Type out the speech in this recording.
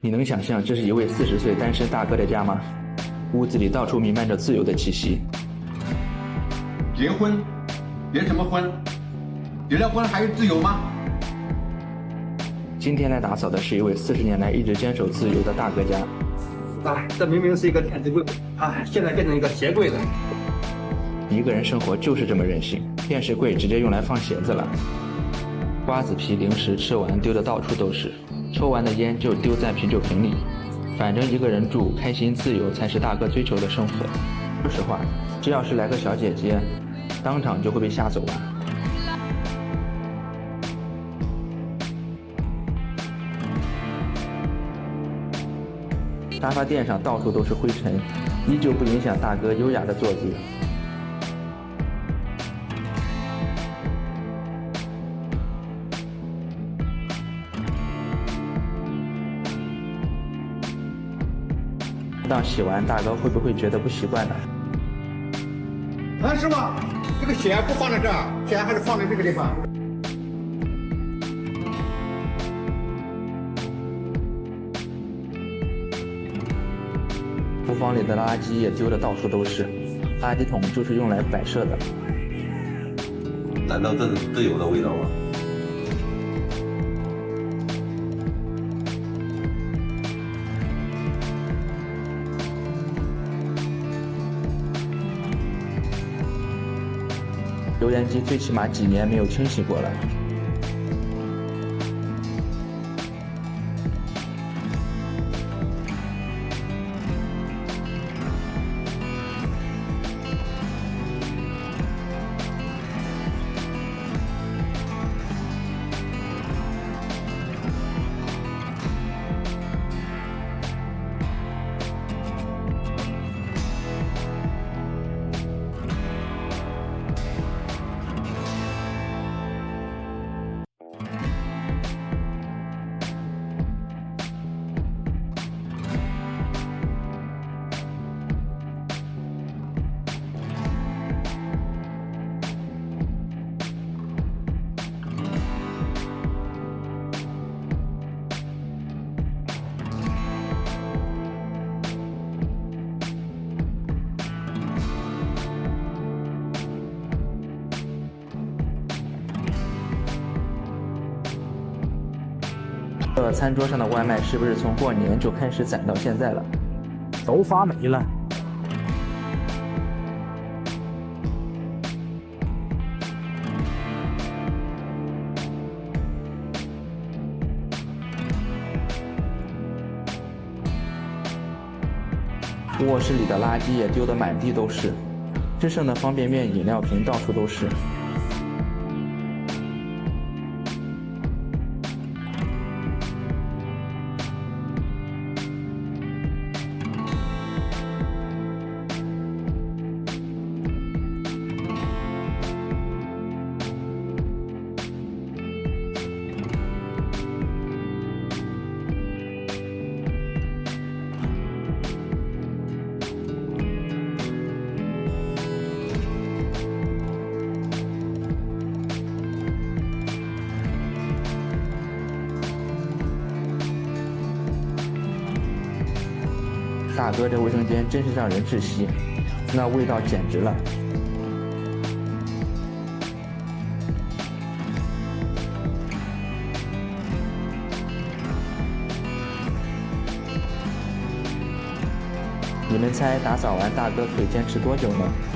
你能想象这是一位40岁单身大哥的家吗？屋子里到处弥漫着自由的气息。结婚？结什么婚？结了婚还有自由吗？今天来打扫的是一位40年来一直坚守自由的大哥家。这明明是一个电子柜，现在变成一个鞋柜了。一个人生活就是这么任性，电视柜直接用来放鞋子了。瓜子皮零食吃完丢的到处都是，抽完的烟就丢在啤酒瓶里。反正一个人住，开心自由才是大哥追求的生活。说实话，这要是来个小姐姐，当场就会被吓走吧。沙发垫上到处都是灰尘，依旧不影响大哥优雅的坐姿。当洗完，大哥会不会觉得不习惯呢？师傅，这个鞋不放在这儿，鞋还是放在这个地方。厨房里的垃圾也丢得到处都是，垃圾桶就是用来摆设的。难道这是自由的味道吗？油烟机最起码几年没有清洗过了。餐桌上的外卖是不是从过年就开始攒到现在了？都发霉了。卧室里的垃圾也丢得满地都是，吃剩的方便面、饮料瓶到处都是。大哥这卫生间真是让人窒息，那味道简直了。你们猜打扫完大哥可以坚持多久呢？